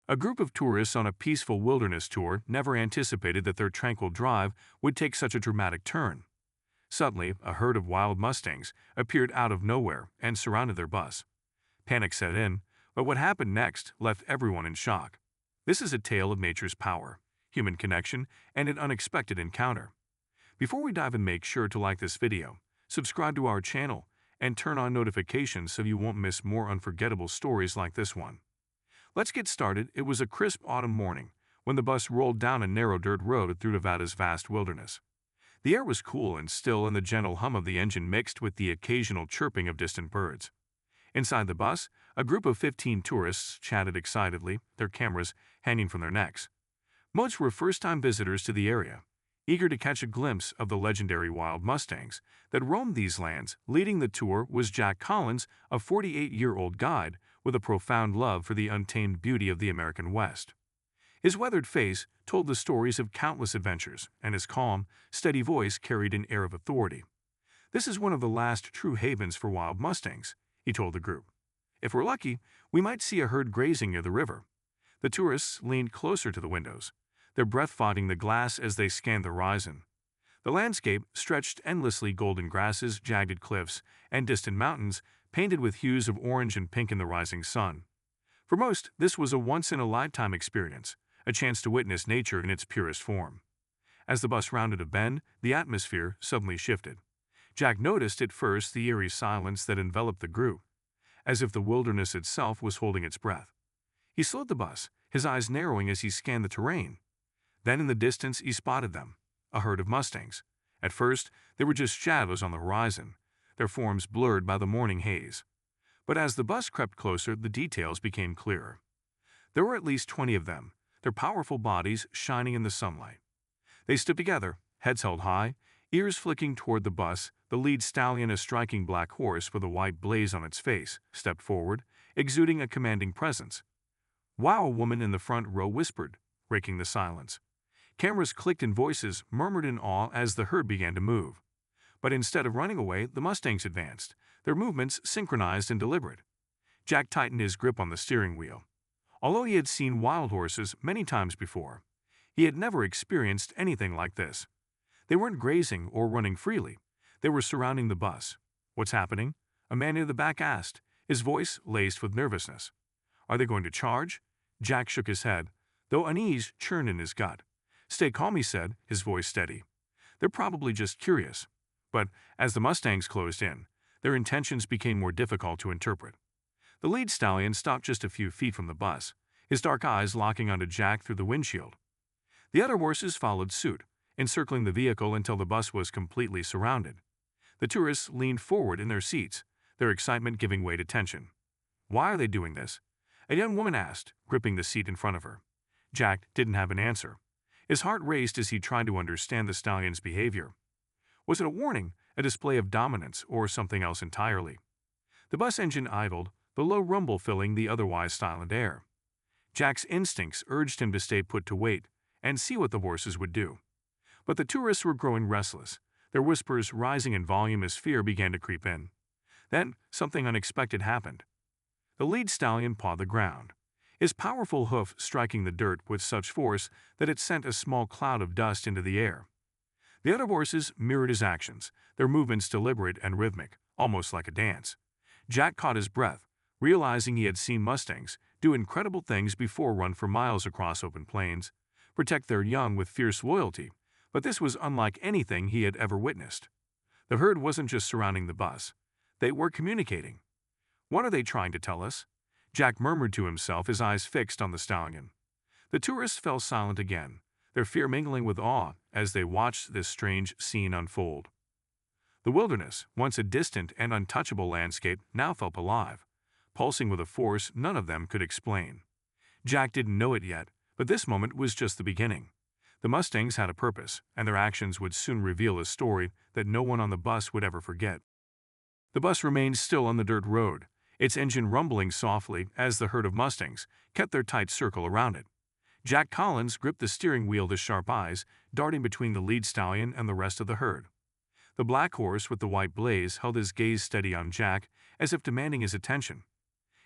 A group of tourists on a peaceful wilderness tour never anticipated that their tranquil drive would take such a dramatic turn. Suddenly, a herd of wild mustangs appeared out of nowhere and surrounded their bus. Panic set in, but what happened next left everyone in shock. This is a tale of nature's power, human connection, and an unexpected encounter. Before we dive in, make sure to like this video, subscribe to our channel, and turn on notifications so you won't miss more unforgettable stories like this one. Let's get started. It was a crisp autumn morning when the bus rolled down a narrow dirt road through Nevada's vast wilderness. The air was cool and still, and the gentle hum of the engine mixed with the occasional chirping of distant birds. Inside the bus, a group of 15 tourists chatted excitedly, their cameras hanging from their necks. Most were first-time visitors to the area, eager to catch a glimpse of the legendary wild mustangs that roamed these lands. Leading the tour was Jack Collins, a 48-year-old guide with a profound love for the untamed beauty of the American West. His weathered face told the stories of countless adventures, and his calm, steady voice carried an air of authority. "This is one of the last true havens for wild mustangs," he told the group. "If we're lucky, we might see a herd grazing near the river." The tourists leaned closer to the windows, their breath fogging the glass as they scanned the horizon. The landscape stretched endlessly, golden grasses, jagged cliffs, and distant mountains painted with hues of orange and pink in the rising sun. For most, this was a once-in-a-lifetime experience, a chance to witness nature in its purest form. As the bus rounded a bend, the atmosphere suddenly shifted. Jack noticed at first the eerie silence that enveloped the group, as if the wilderness itself was holding its breath. He slowed the bus, his eyes narrowing as he scanned the terrain. Then in the distance he spotted them, a herd of mustangs. At first, they were just shadows on the horizon, their forms blurred by the morning haze. But as the bus crept closer, the details became clearer. There were at least 20 of them, their powerful bodies shining in the sunlight. They stood together, heads held high, ears flicking toward the bus. The lead stallion, a striking black horse with a white blaze on its face, stepped forward, exuding a commanding presence. "Wow!" a woman in the front row whispered, breaking the silence. Cameras clicked and voices murmured in awe as the herd began to move. But instead of running away, the mustangs advanced, their movements synchronized and deliberate. Jack tightened his grip on the steering wheel. Although he had seen wild horses many times before, he had never experienced anything like this. They weren't grazing or running freely. They were surrounding the bus. "What's happening?" a man near the back asked, his voice laced with nervousness. "Are they going to charge?" Jack shook his head, though unease churned in his gut. "Stay calm," he said, his voice steady. "They're probably just curious." But as the mustangs closed in, their intentions became more difficult to interpret. The lead stallion stopped just a few feet from the bus, his dark eyes locking onto Jack through the windshield. The other horses followed suit, encircling the vehicle until the bus was completely surrounded. The tourists leaned forward in their seats, their excitement giving way to tension. "Why are they doing this?" a young woman asked, gripping the seat in front of her. Jack didn't have an answer. His heart raced as he tried to understand the stallion's behavior. Was it a warning, a display of dominance, or something else entirely? The bus engine idled, the low rumble filling the otherwise silent air. Jack's instincts urged him to stay put, to wait and see what the horses would do. But the tourists were growing restless, their whispers rising in volume as fear began to creep in. Then something unexpected happened. The lead stallion pawed the ground, his powerful hoof striking the dirt with such force that it sent a small cloud of dust into the air. The other horses mirrored his actions, their movements deliberate and rhythmic, almost like a dance. Jack caught his breath, realizing he had seen mustangs do incredible things before: run for miles across open plains, protect their young with fierce loyalty, but this was unlike anything he had ever witnessed. The herd wasn't just surrounding the bus, they were communicating. "What are they trying to tell us?" Jack murmured to himself, his eyes fixed on the stallion. The tourists fell silent again, their fear mingling with awe as they watched this strange scene unfold. The wilderness, once a distant and untouchable landscape, now felt alive, pulsing with a force none of them could explain. Jack didn't know it yet, but this moment was just the beginning. The mustangs had a purpose, and their actions would soon reveal a story that no one on the bus would ever forget. The bus remained still on the dirt road, its engine rumbling softly as the herd of mustangs kept their tight circle around it. Jack Collins gripped the steering wheel, his sharp eyes darting between the lead stallion and the rest of the herd. The black horse with the white blaze held his gaze steady on Jack, as if demanding his attention.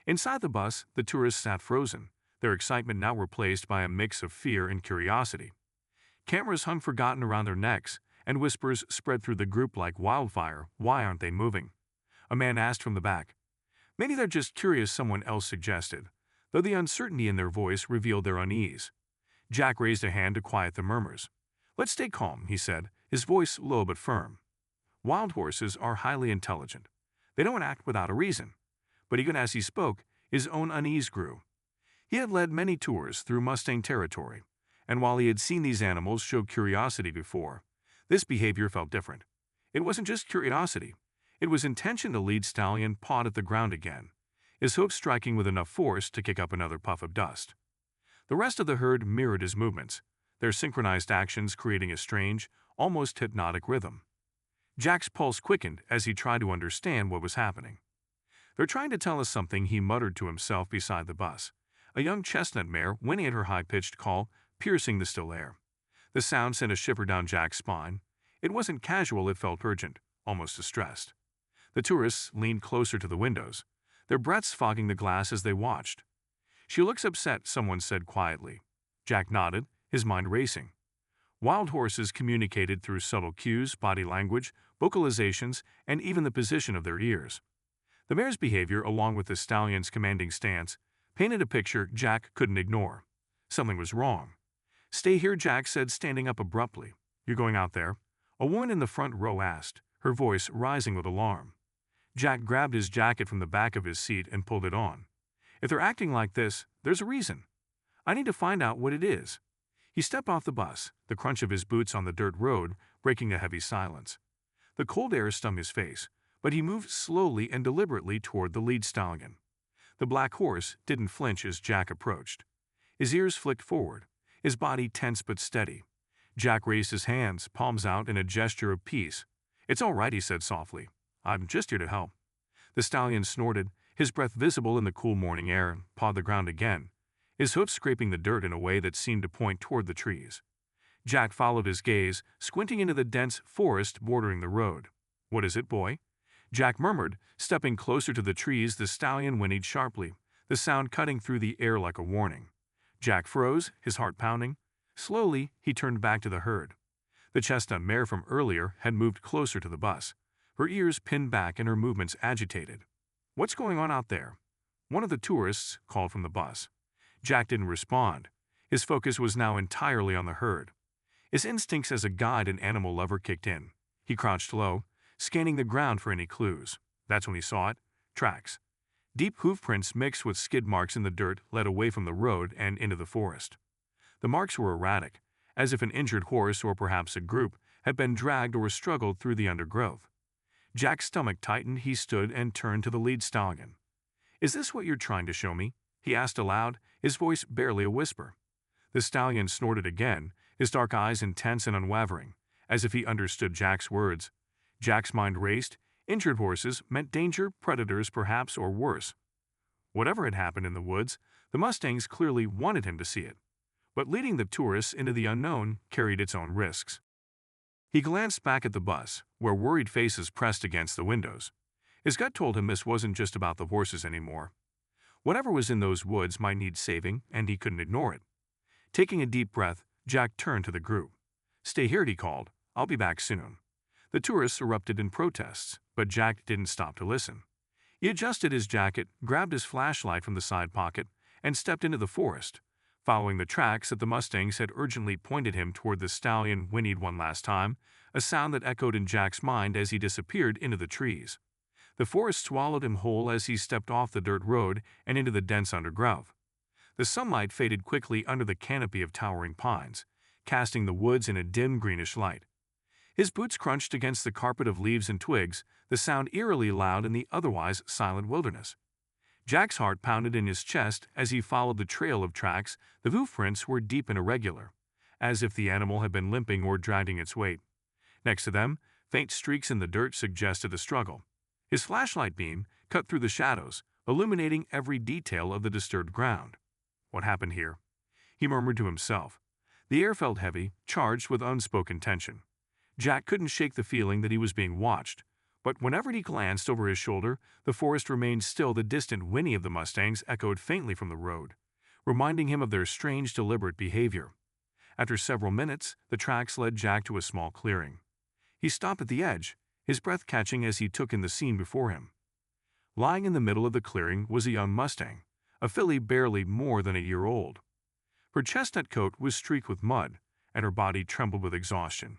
Inside the bus, the tourists sat frozen, their excitement now replaced by a mix of fear and curiosity. Cameras hung forgotten around their necks, and whispers spread through the group like wildfire. "Why aren't they moving?" a man asked from the back. "Maybe they're just curious," someone else suggested, though the uncertainty in their voice revealed their unease. Jack raised a hand to quiet the murmurs. "Let's stay calm," he said, his voice low but firm. "Wild horses are highly intelligent. They don't act without a reason." But even as he spoke, his own unease grew. He had led many tours through Mustang territory, and while he had seen these animals show curiosity before, this behavior felt different. It wasn't just curiosity. It was intention. The lead stallion pawed at the ground again, his hoof striking with enough force to kick up another puff of dust. The rest of the herd mirrored his movements, their synchronized actions creating a strange, almost hypnotic rhythm. Jack's pulse quickened as he tried to understand what was happening. "They're trying to tell us something," he muttered to himself beside the bus. A young chestnut mare whinnied her high-pitched call, piercing the still air. The sound sent a shiver down Jack's spine. It wasn't casual, it felt urgent, almost distressed. The tourists leaned closer to the windows, their breaths fogging the glass as they watched. "She looks upset," someone said quietly. Jack nodded, his mind racing. Wild horses communicated through subtle cues, body language, vocalizations, and even the position of their ears. The mare's behavior, along with the stallion's commanding stance, painted a picture Jack couldn't ignore. Something was wrong. "Stay here," Jack said, standing up abruptly. "You're going out there?" a woman in the front row asked, her voice rising with alarm. Jack grabbed his jacket from the back of his seat and pulled it on. "If they're acting like this, there's a reason. I need to find out what it is." He stepped off the bus, the crunch of his boots on the dirt road breaking a heavy silence. The cold air stung his face, but he moved slowly and deliberately toward the lead stallion. The black horse didn't flinch as Jack approached. His ears flicked forward, his body tense but steady. Jack raised his hands, palms out in a gesture of peace. "It's all right," he said softly. "I'm just here to help." The stallion snorted, his breath visible in the cool morning air, and pawed the ground again, his hoofs scraping the dirt in a way that seemed to point toward the trees. Jack followed his gaze, squinting into the dense forest bordering the road. "What is it, boy?" Jack murmured, stepping closer to the trees. The stallion whinnied sharply, the sound cutting through the air like a warning. Jack froze, his heart pounding. Slowly, he turned back to the herd. The chestnut mare from earlier had moved closer to the bus, her ears pinned back and her movements agitated. "What's going on out there?" one of the tourists called from the bus. Jack didn't respond. His focus was now entirely on the herd. His instincts as a guide and animal lover kicked in. He crouched low, scanning the ground for any clues. That's when he saw it. Tracks. Deep hoof prints mixed with skid marks in the dirt led away from the road and into the forest. The marks were erratic, as if an injured horse or perhaps a group had been dragged or struggled through the undergrowth. Jack's stomach tightened. He stood and turned to the lead stallion. "Is this what you're trying to show me?" he asked aloud, his voice barely a whisper. The stallion snorted again, his dark eyes intense and unwavering, as if he understood Jack's words. Jack's mind raced. Injured horses meant danger, predators perhaps, or worse. Whatever had happened in the woods, the Mustangs clearly wanted him to see it. But leading the tourists into the unknown carried its own risks. He glanced back at the bus, where worried faces pressed against the windows. His gut told him this wasn't just about the horses anymore. Whatever was in those woods might need saving, and he couldn't ignore it. Taking a deep breath, Jack turned to the group. "Stay here," he called. "I'll be back soon." The tourists erupted in protests, but Jack didn't stop to listen. He adjusted his jacket, grabbed his flashlight from the side pocket, and stepped into the forest, following the tracks that the Mustangs had urgently pointed him toward. The stallion whinnied one last time, a sound that echoed in Jack's mind as he disappeared into the trees. The forest swallowed him whole as he stepped off the dirt road and into the dense undergrowth. The sunlight faded quickly under the canopy of towering pines, casting the woods in a dim greenish light. His boots crunched against the carpet of leaves and twigs, the sound eerily loud in the otherwise silent wilderness. Jack's heart pounded in his chest as he followed the trail of tracks. The hoof prints were deep and irregular, as if the animal had been limping or dragging its weight. Next to them, faint streaks in the dirt suggested a struggle. His flashlight beam cut through the shadows, illuminating every detail of the disturbed ground. "What happened here?" he murmured to himself. The air felt heavy, charged with unspoken tension. Jack couldn't shake the feeling that he was being watched, but whenever he glanced over his shoulder, the forest remained still. The distant whinny of the Mustangs echoed faintly from the road, reminding him of their strange, deliberate behavior. After several minutes, the tracks led Jack to a small clearing. He stopped at the edge, his breath catching as he took in the scene before him. Lying in the middle of the clearing was a young mustang, a filly barely more than a year old. Her chestnut coat was streaked with mud, and her body trembled with exhaustion.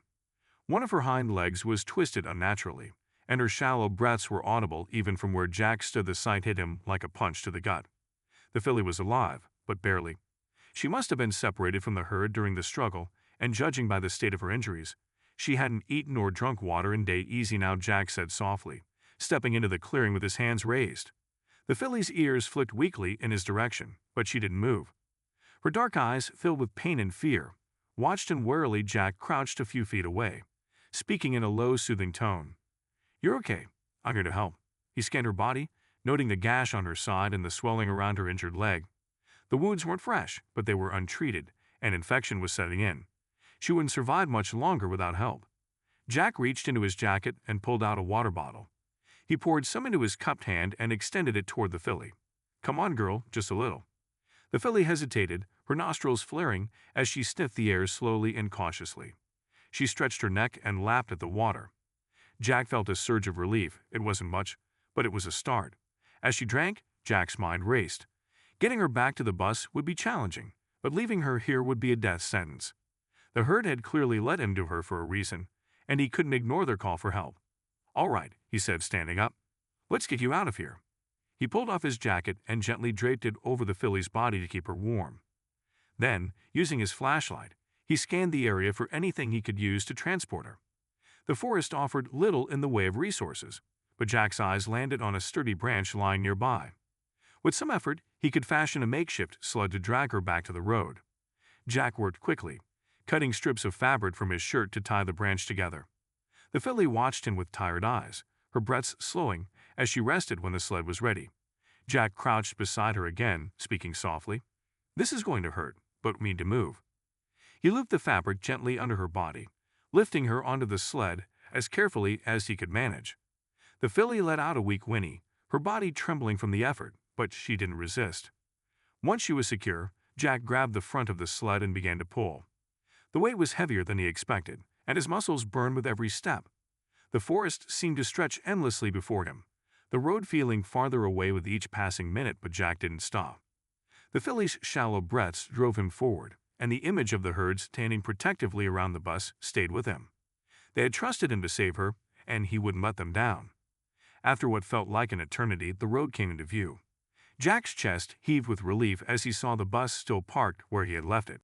One of her hind legs was twisted unnaturally, and her shallow breaths were audible even from where Jack stood. The sight hit him like a punch to the gut. The filly was alive, but barely. She must have been separated from the herd during the struggle, and judging by the state of her injuries, she hadn't eaten or drunk water in days. Easy now, Jack said softly, stepping into the clearing with his hands raised. The filly's ears flicked weakly in his direction, but she didn't move. Her dark eyes, filled with pain and fear, watched him warily. Jack crouched a few feet away, speaking in a low, soothing tone. "You're okay. I'm here to help." He scanned her body, noting the gash on her side and the swelling around her injured leg. The wounds weren't fresh, but they were untreated, and infection was setting in. She wouldn't survive much longer without help. Jack reached into his jacket and pulled out a water bottle. He poured some into his cupped hand and extended it toward the filly. "Come on, girl, just a little." The filly hesitated, her nostrils flaring as she sniffed the air slowly and cautiously. She stretched her neck and lapped at the water. Jack felt a surge of relief. It wasn't much, but it was a start. As she drank, Jack's mind raced. Getting her back to the bus would be challenging, but leaving her here would be a death sentence. The herd had clearly led him to her for a reason, and he couldn't ignore their call for help. "All right," he said, standing up. "Let's get you out of here." He pulled off his jacket and gently draped it over the filly's body to keep her warm. Then, using his flashlight, he scanned the area for anything he could use to transport her. The forest offered little in the way of resources, but Jack's eyes landed on a sturdy branch lying nearby. With some effort, he could fashion a makeshift sled to drag her back to the road. Jack worked quickly, cutting strips of fabric from his shirt to tie the branch together. The filly watched him with tired eyes, her breaths slowing as she rested when the sled was ready. Jack crouched beside her again, speaking softly. "This is going to hurt, but we need to move." He looped the fabric gently under her body, lifting her onto the sled as carefully as he could manage. The filly let out a weak whinny, her body trembling from the effort, but she didn't resist. Once she was secure, Jack grabbed the front of the sled and began to pull. The weight was heavier than he expected, and his muscles burned with every step. The forest seemed to stretch endlessly before him, the road feeling farther away with each passing minute, but Jack didn't stop. The filly's shallow breaths drove him forward, and the image of the herd standing protectively around the bus stayed with him. They had trusted him to save her, and he wouldn't let them down. After what felt like an eternity, the road came into view. Jack's chest heaved with relief as he saw the bus still parked where he had left it.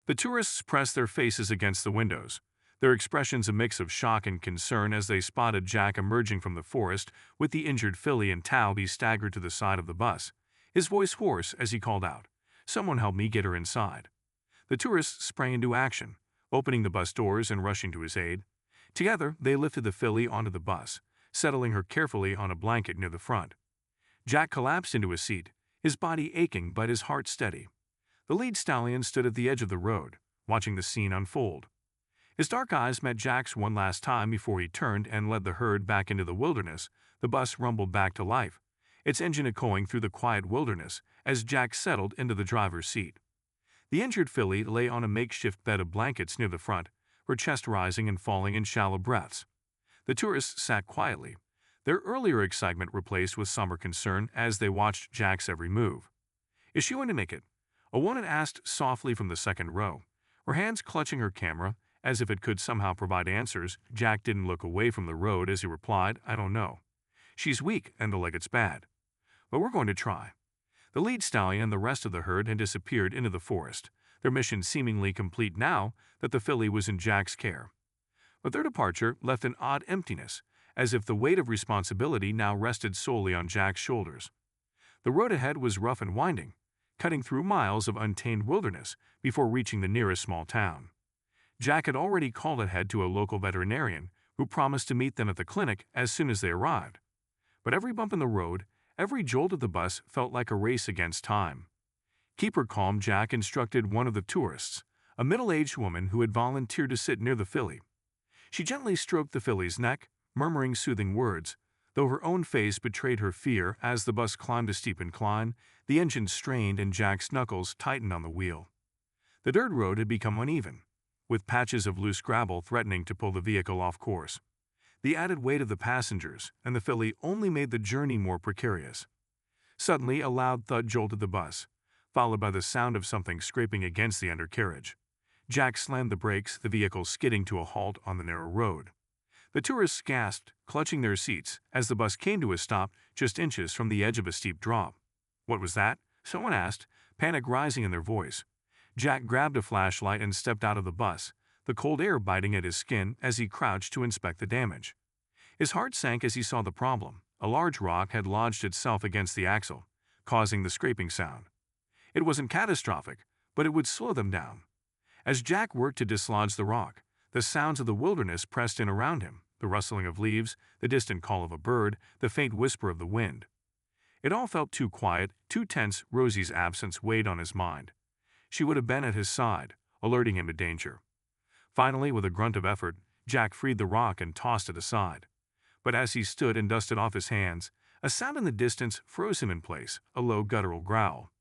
The tourists pressed their faces against the windows, their expressions a mix of shock and concern as they spotted Jack emerging from the forest with the injured filly and tow. He staggered to the side of the bus, his voice hoarse as he called out, "Someone help me get her inside." The tourists sprang into action, opening the bus doors and rushing to his aid. Together, they lifted the filly onto the bus, settling her carefully on a blanket near the front. Jack collapsed into a seat, his body aching but his heart steady. The lead stallion stood at the edge of the road, watching the scene unfold. His dark eyes met Jack's one last time before he turned and led the herd back into the wilderness. The bus rumbled back to life, its engine echoing through the quiet wilderness as Jack settled into the driver's seat. The injured filly lay on a makeshift bed of blankets near the front, her chest rising and falling in shallow breaths. The tourists sat quietly, their earlier excitement replaced with somber concern as they watched Jack's every move. "Is she going to make it?" a woman asked softly from the second row, her hands clutching her camera as if it could somehow provide answers. Jack didn't look away from the road as he replied, "I don't know. She's weak and the leg it's bad. But we're going to try." The lead stallion and the rest of the herd had disappeared into the forest, their mission seemingly complete now that the filly was in Jack's care. But their departure left an odd emptiness, as if the weight of responsibility now rested solely on Jack's shoulders. The road ahead was rough and winding, cutting through miles of untamed wilderness before reaching the nearest small town. Jack had already called ahead to a local veterinarian who promised to meet them at the clinic as soon as they arrived. But every bump in the road, every jolt of the bus felt like a race against time. "Keep her calm," Jack instructed one of the tourists, a middle-aged woman who had volunteered to sit near the filly. She gently stroked the filly's neck, murmuring soothing words, Though her own face betrayed her fear as the bus climbed a steep incline, the engine strained and Jack's knuckles tightened on the wheel. The dirt road had become uneven, with patches of loose gravel threatening to pull the vehicle off course. The added weight of the passengers and the filly only made the journey more precarious. Suddenly, a loud thud jolted the bus, followed by the sound of something scraping against the undercarriage. Jack slammed the brakes, the vehicle skidding to a halt on the narrow road. The tourists gasped, clutching their seats, as the bus came to a stop just inches from the edge of a steep drop. "What was that?" someone asked, panic rising in their voice. Jack grabbed a flashlight and stepped out of the bus, the cold air biting at his skin as he crouched to inspect the damage. His heart sank as he saw the problem. A large rock had lodged itself against the axle, causing the scraping sound. It wasn't catastrophic, but it would slow them down. As Jack worked to dislodge the rock, the sounds of the wilderness pressed in around him, the rustling of leaves, the distant call of a bird, the faint whisper of the wind. It all felt too quiet, too tense. Rosie's absence weighed on his mind. She would have been at his side, alerting him to danger. Finally, with a grunt of effort, Jack freed the rock and tossed it aside. But as he stood and dusted off his hands, a sound in the distance froze him in place, a low guttural growl.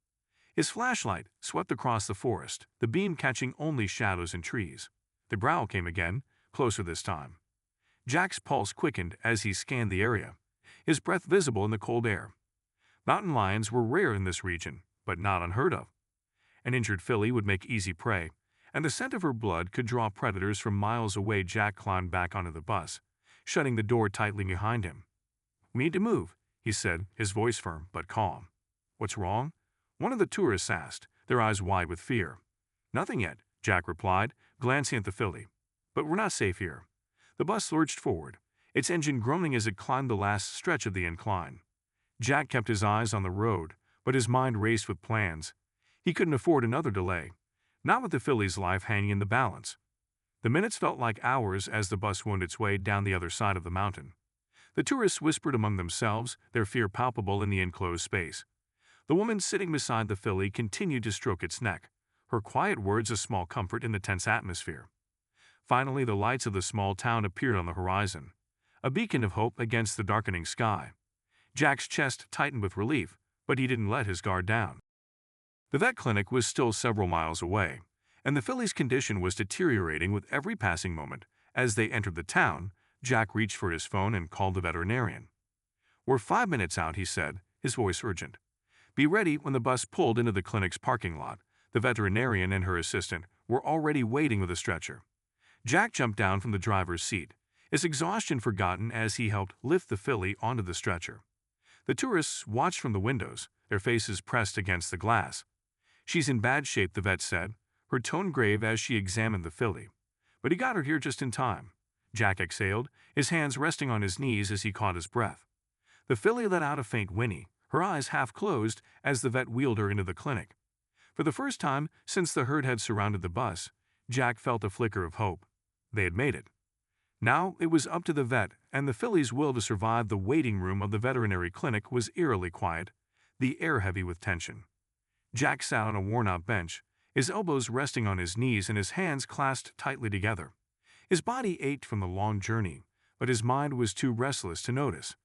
His flashlight swept across the forest, the beam catching only shadows and trees. The growl came again, closer this time. Jack's pulse quickened as he scanned the area, his breath visible in the cold air. Mountain lions were rare in this region, but not unheard of. An injured filly would make easy prey, and the scent of her blood could draw predators from miles away. Jack climbed back onto the bus, shutting the door tightly behind him. "We need to move," he said, his voice firm but calm. "What's wrong?" one of the tourists asked, their eyes wide with fear. "Nothing yet," Jack replied, glancing at the filly. "But we're not safe here." The bus lurched forward, its engine groaning as it climbed the last stretch of the incline. Jack kept his eyes on the road, but his mind raced with plans. He couldn't afford another delay, not with the filly's life hanging in the balance. The minutes felt like hours as the bus wound its way down the other side of the mountain. The tourists whispered among themselves, their fear palpable in the enclosed space. The woman sitting beside the filly continued to stroke its neck, her quiet words a small comfort in the tense atmosphere. Finally, the lights of the small town appeared on the horizon, a beacon of hope against the darkening sky. Jack's chest tightened with relief, but he didn't let his guard down. The vet clinic was still several miles away, and the filly's condition was deteriorating with every passing moment. As they entered the town, Jack reached for his phone and called the veterinarian. "We're 5 minutes out," he said, his voice urgent. "Be ready." When the bus pulled into the clinic's parking lot, the veterinarian and her assistant were already waiting with a stretcher. Jack jumped down from the driver's seat, his exhaustion forgotten as he helped lift the filly onto the stretcher. The tourists watched from the windows, their faces pressed against the glass. "She's in bad shape," the vet said, her tone grave as she examined the filly. "But he got her here just in time." Jack exhaled, his hands resting on his knees as he caught his breath. The filly let out a faint whinny, her eyes half closed as the vet wheeled her into the clinic. For the first time since the herd had surrounded the bus, Jack felt a flicker of hope. They had made it. Now it was up to the vet and the filly's will to survive. The waiting room of the veterinary clinic was eerily quiet, the air heavy with tension. Jack sat on a worn-out bench, his elbows resting on his knees and his hands clasped tightly together. His body ached from the long journey, but his mind was too restless to notice.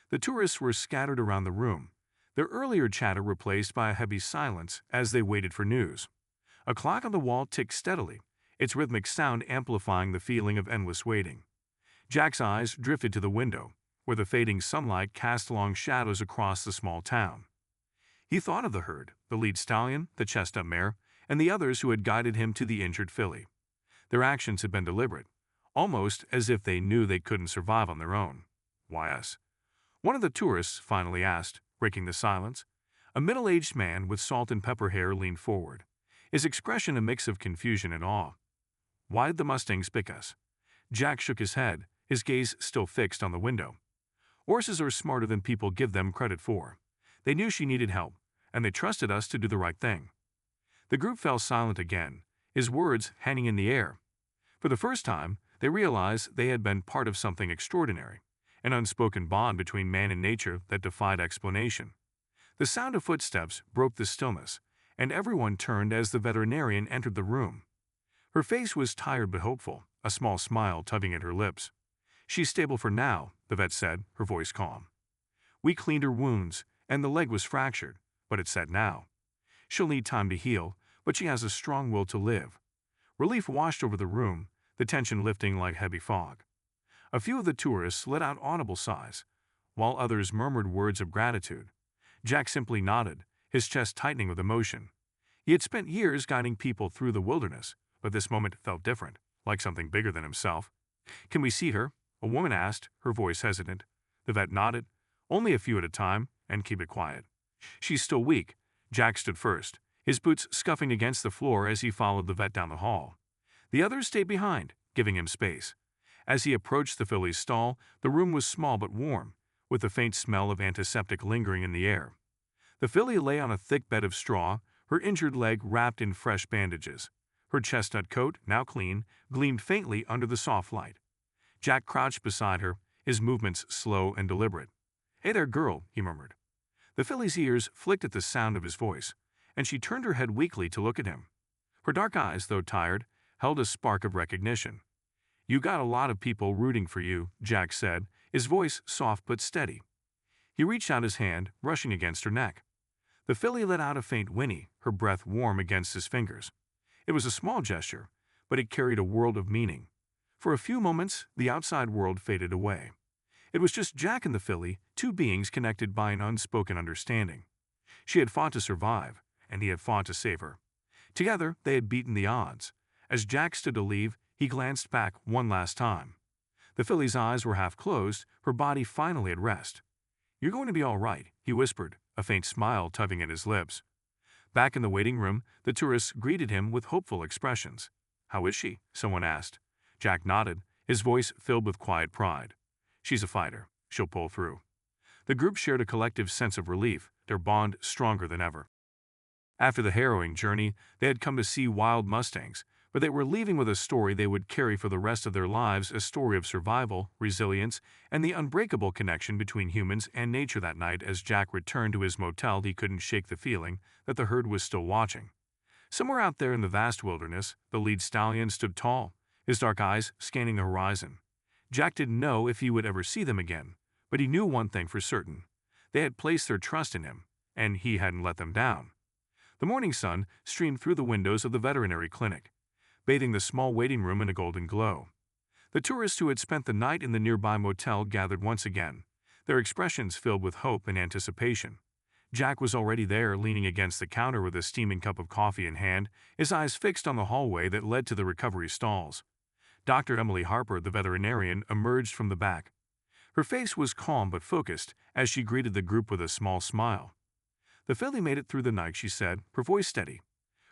The tourists were scattered around the room, their earlier chatter replaced by a heavy silence as they waited for news. A clock on the wall ticked steadily, its rhythmic sound amplifying the feeling of endless waiting. Jack's eyes drifted to the window, where the fading sunlight cast long shadows across the small town. He thought of the herd, the lead stallion, the chestnut mare, and the others who had guided him to the injured filly. Their actions had been deliberate, almost as if they knew they couldn't survive on their own. "Why us?" one of the tourists finally asked, breaking the silence. A middle-aged man with salt and pepper hair leaned forward, his expression a mix of confusion and awe. "Why did the mustangs pick us?" Jack shook his head, his gaze still fixed on the window. "Horses are smarter than people give them credit for. They knew she needed help, and they trusted us to do the right thing." The group fell silent again, his words hanging in the air. For the first time, they realized they had been part of something extraordinary, an unspoken bond between man and nature that defied explanation. The sound of footsteps broke the stillness, and everyone turned as the veterinarian entered the room. Her face was tired but hopeful, a small smile tugging at her lips. "She's stable for now," the vet said, her voice calm. "We cleaned her wounds, and the leg was fractured, but it's set now. She'll need time to heal, but she has a strong will to live." Relief washed over the room, the tension lifting like heavy fog. A few of the tourists let out audible sighs, while others murmured words of gratitude. Jack simply nodded, his chest tightening with emotion. He had spent years guiding people through the wilderness, but this moment felt different, like something bigger than himself. "Can we see her?" a woman asked, her voice hesitant. The vet nodded. "Only a few at a time, and keep it quiet." "She's still weak." Jack stood first, his boots scuffing against the floor as he followed the vet down the hall. The others stayed behind, giving him space. As he approached the filly's stall, the room was small but warm, with the faint smell of antiseptic lingering in the air. The filly lay on a thick bed of straw, her injured leg wrapped in fresh bandages. Her chestnut coat, now clean, gleamed faintly under the soft light. Jack crouched beside her, his movements slow and deliberate. "Hey there, girl," he murmured. The filly's ears flicked at the sound of his voice, and she turned her head weakly to look at him. Her dark eyes, though tired, held a spark of recognition. "You got a lot of people rooting for you," Jack said, his voice soft but steady. He reached out his hand, brushing against her neck. The filly let out a faint whinny, her breath warm against his fingers. It was a small gesture, but it carried a world of meaning. For a few moments, the outside world faded away. It was just Jack and the filly, two beings connected by an unspoken understanding. She had fought to survive, and he had fought to save her. Together, they had beaten the odds. As Jack stood to leave, he glanced back one last time. The filly's eyes were half closed, her body finally at rest. "You're going to be all right," he whispered, a faint smile tugging at his lips. Back in the waiting room, the tourists greeted him with hopeful expressions. "How is she?" someone asked. Jack nodded, his voice filled with quiet pride. "She's a fighter. She'll pull through." The group shared a collective sense of relief, their bond stronger than ever. After the harrowing journey, they had come to see wild mustangs, but they were leaving with a story they would carry for the rest of their lives, a story of survival, resilience, and the unbreakable connection between humans and nature. That night, as Jack returned to his motel, he couldn't shake the feeling that the herd was still watching. Somewhere out there in the vast wilderness, the lead stallion stood tall, his dark eyes scanning the horizon. Jack didn't know if he would ever see them again, but he knew one thing for certain. They had placed their trust in him, and he hadn't let them down. The morning sun streamed through the windows of the veterinary clinic, bathing the small waiting room in a golden glow. The tourists who had spent the night in the nearby motel gathered once again, their expressions filled with hope and anticipation. Jack was already there, leaning against the counter with a steaming cup of coffee in hand, his eyes fixed on the hallway that led to the recovery stalls. Dr. Emily Harper, the veterinarian, emerged from the back. Her face was calm but focused as she greeted the group with a small smile. "The filly made it through the night," she said, her voice steady.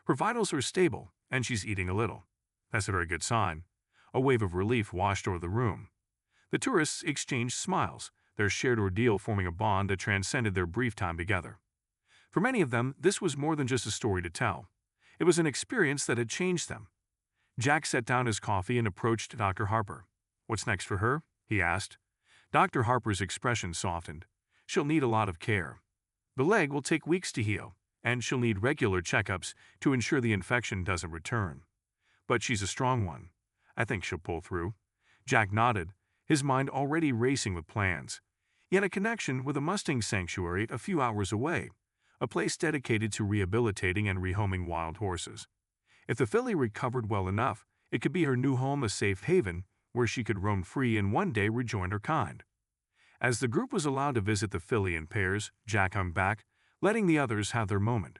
"Her vitals are stable, and she's eating a little. That's a very good sign." A wave of relief washed over the room. The tourists exchanged smiles, their shared ordeal forming a bond that transcended their brief time together. For many of them, this was more than just a story to tell. It was an experience that had changed them. Jack set down his coffee and approached Dr. Harper. "What's next for her?" he asked. Dr. Harper's expression softened. "She'll need a lot of care. The leg will take weeks to heal, and she'll need regular checkups to ensure the infection doesn't return. But she's a strong one. I think she'll pull through." Jack nodded, his mind already racing with plans. He had a connection with a mustang sanctuary a few hours away, a place dedicated to rehabilitating and rehoming wild horses. If the filly recovered well enough, it could be her new home, a safe haven where she could roam free and one day rejoin her kind. As the group was allowed to visit the filly in pairs, Jack hung back, letting the others have their moment.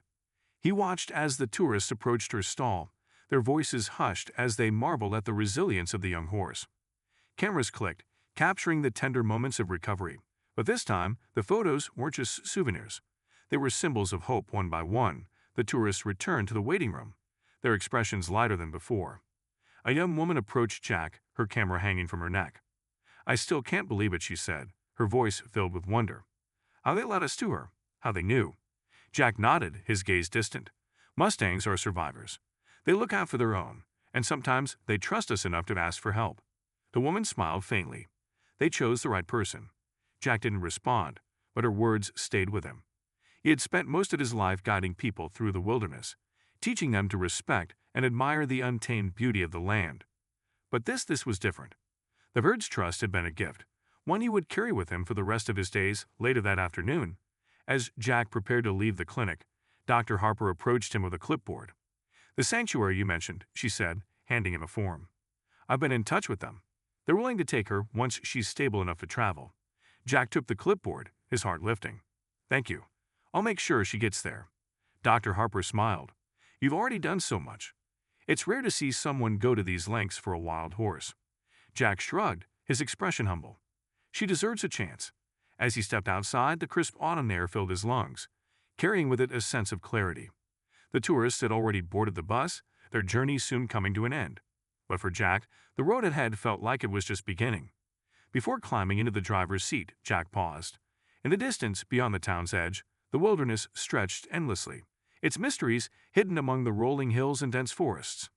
He watched as the tourists approached her stall, their voices hushed as they marveled at the resilience of the young horse. Cameras clicked, capturing the tender moments of recovery, but this time the photos weren't just souvenirs. They were symbols of hope. One by one, the tourists returned to the waiting room, their expressions lighter than before. A young woman approached Jack, her camera hanging from her neck. "I still can't believe it," she said, her voice filled with wonder. "How they let us to her, how they knew." Jack nodded, his gaze distant. "Mustangs are survivors. They look out for their own, and sometimes they trust us enough to ask for help." The woman smiled faintly. They chose the right person. Jack didn't respond, but her words stayed with him. He had spent most of his life guiding people through the wilderness, teaching them to respect and admire the untamed beauty of the land. But this was different. The herd's trust had been a gift, one he would carry with him for the rest of his days. Later that afternoon, as Jack prepared to leave the clinic, Dr. Harper approached him with a clipboard. "The sanctuary you mentioned," she said, handing him a form. "I've been in touch with them. They're willing to take her once she's stable enough to travel." Jack took the clipboard, his heart lifting. "Thank you. I'll make sure she gets there." Dr. Harper smiled. "You've already done so much. It's rare to see someone go to these lengths for a wild horse." Jack shrugged, his expression humble. "She deserves a chance." As he stepped outside, the crisp autumn air filled his lungs, carrying with it a sense of clarity. The tourists had already boarded the bus, their journey soon coming to an end. But for Jack, the road ahead felt like it was just beginning. Before climbing into the driver's seat, Jack paused. In the distance, beyond the town's edge, the wilderness stretched endlessly, its mysteries hidden among the rolling hills and dense forests.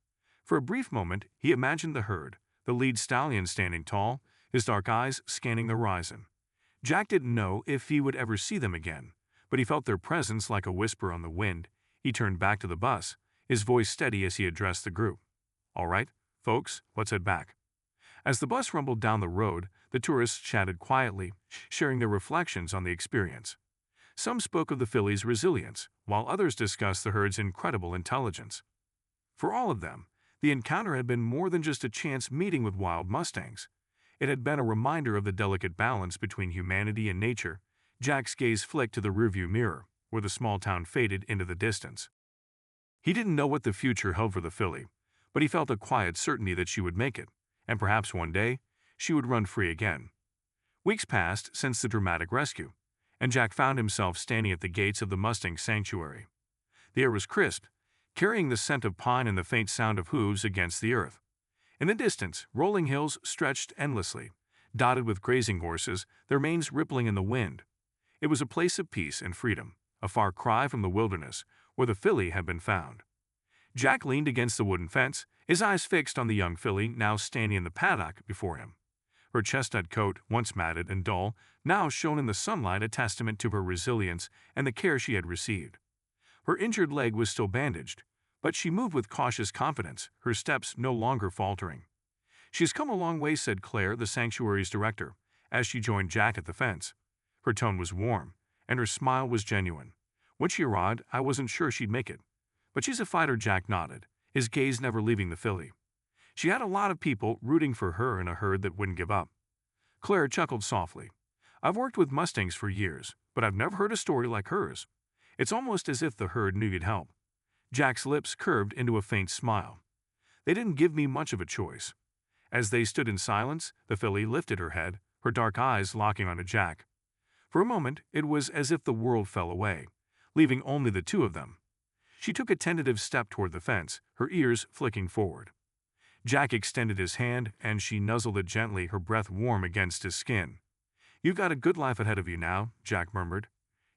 For a brief moment, he imagined the herd, the lead stallion standing tall, his dark eyes scanning the horizon. Jack didn't know if he would ever see them again, but he felt their presence like a whisper on the wind. He turned back to the bus, his voice steady as he addressed the group. "All right, folks, let's head back." As the bus rumbled down the road, the tourists chatted quietly, sharing their reflections on the experience. Some spoke of the filly's resilience, while others discussed the herd's incredible intelligence. For all of them, the encounter had been more than just a chance meeting with wild mustangs. It had been a reminder of the delicate balance between humanity and nature. Jack's gaze flicked to the rearview mirror, where the small town faded into the distance. He didn't know what the future held for the filly, but he felt a quiet certainty that she would make it, and perhaps one day, she would run free again. Weeks passed since the dramatic rescue, and Jack found himself standing at the gates of the Mustang sanctuary. The air was crisp, carrying the scent of pine and the faint sound of hooves against the earth. In the distance, rolling hills stretched endlessly, dotted with grazing horses, their manes rippling in the wind. It was a place of peace and freedom, a far cry from the wilderness, where the filly had been found. Jack leaned against the wooden fence, his eyes fixed on the young filly now standing in the paddock before him. Her chestnut coat, once matted and dull, now shone in the sunlight, a testament to her resilience and the care she had received. Her injured leg was still bandaged, but she moved with cautious confidence, her steps no longer faltering. "She's come a long way," said Claire, the sanctuary's director, as she joined Jack at the fence. Her tone was warm, and her smile was genuine. "When she arrived, I wasn't sure she'd make it. But she's a fighter," Jack nodded, his gaze never leaving the filly. "She had a lot of people rooting for her in a herd that wouldn't give up." Claire chuckled softly. "I've worked with mustangs for years, but I've never heard a story like hers. It's almost as if the herd knew you'd help." Jack's lips curved into a faint smile. "They didn't give me much of a choice." As they stood in silence, the filly lifted her head, her dark eyes locking onto Jack. For a moment, it was as if the world fell away, leaving only the two of them. She took a tentative step toward the fence, her ears flicking forward. Jack extended his hand, and she nuzzled it gently, her breath warm against his skin. "You've got a good life ahead of you now," Jack murmured.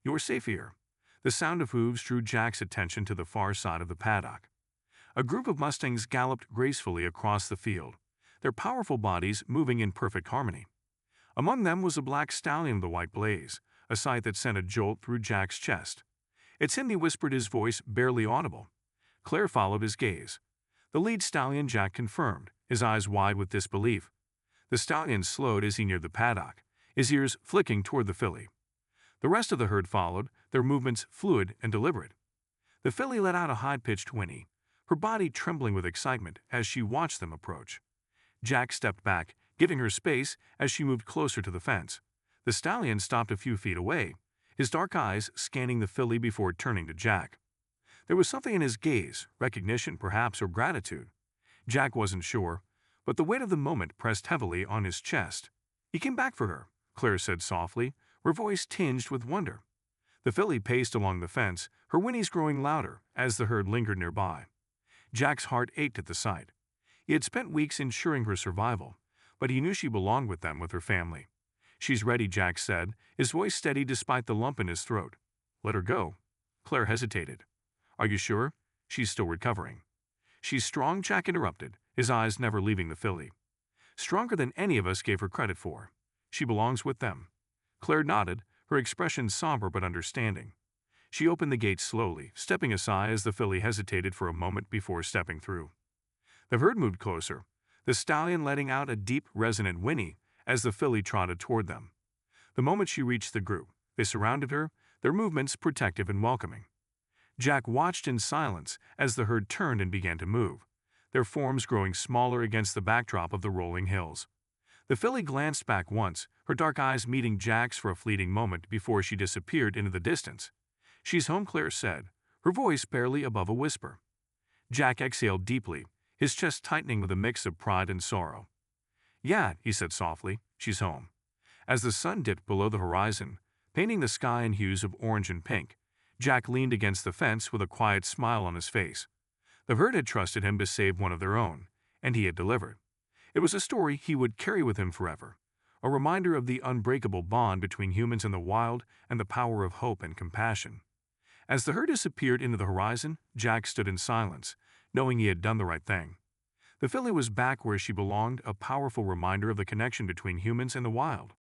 "You're safe here." The sound of hooves drew Jack's attention to the far side of the paddock. A group of mustangs galloped gracefully across the field, their powerful bodies moving in perfect harmony. Among them was a black stallion with a white blaze, a sight that sent a jolt through Jack's chest. "It's him," he whispered, his voice barely audible. Claire followed his gaze. "The lead stallion," Jack confirmed, his eyes wide with disbelief. The stallion slowed as he neared the paddock, his ears flicking toward the filly. The rest of the herd followed, their movements fluid and deliberate. The filly let out a high-pitched whinny, her body trembling with excitement as she watched them approach. Jack stepped back, giving her space as she moved closer to the fence. The stallion stopped a few feet away, his dark eyes scanning the filly before turning to Jack. There was something in his gaze, recognition perhaps, or gratitude. Jack wasn't sure, but the weight of the moment pressed heavily on his chest. "You came back for her," Claire said softly, her voice tinged with wonder. The filly paced along the fence, her whinnies growing louder as the herd lingered nearby. Jack's heart ached at the sight. He had spent weeks ensuring her survival, but he knew she belonged with them, with her family. "She's ready," Jack said, his voice steady despite the lump in his throat. "Let her go." Claire hesitated. "Are you sure? She's still recovering." "She's strong," Jack interrupted, his eyes never leaving the filly. "Stronger than any of us gave her credit for. She belongs with them." Claire nodded, her expression somber but understanding. She opened the gate slowly, stepping aside as the filly hesitated for a moment before stepping through. The herd moved closer, the stallion letting out a deep, resonant whinny as the filly trotted toward them. The moment she reached the group, they surrounded her, their movements protective and welcoming. Jack watched in silence as the herd turned and began to move, their forms growing smaller against the backdrop of the rolling hills. The filly glanced back once, her dark eyes meeting Jack's for a fleeting moment before she disappeared into the distance. "She's home," Claire said, her voice barely above a whisper. Jack exhaled deeply, his chest tightening with a mix of pride and sorrow. "Yeah," he said softly, "she's home." As the sun dipped below the horizon, painting the sky in hues of orange and pink, Jack leaned against the fence with a quiet smile on his face. The herd had trusted him to save one of their own, and he had delivered. It was a story he would carry with him forever, a reminder of the unbreakable bond between humans and the wild and the power of hope and compassion. As the herd disappeared into the horizon, Jack stood in silence, knowing he had done the right thing. The filly was back where she belonged, a powerful reminder of the connection between humans and the wild.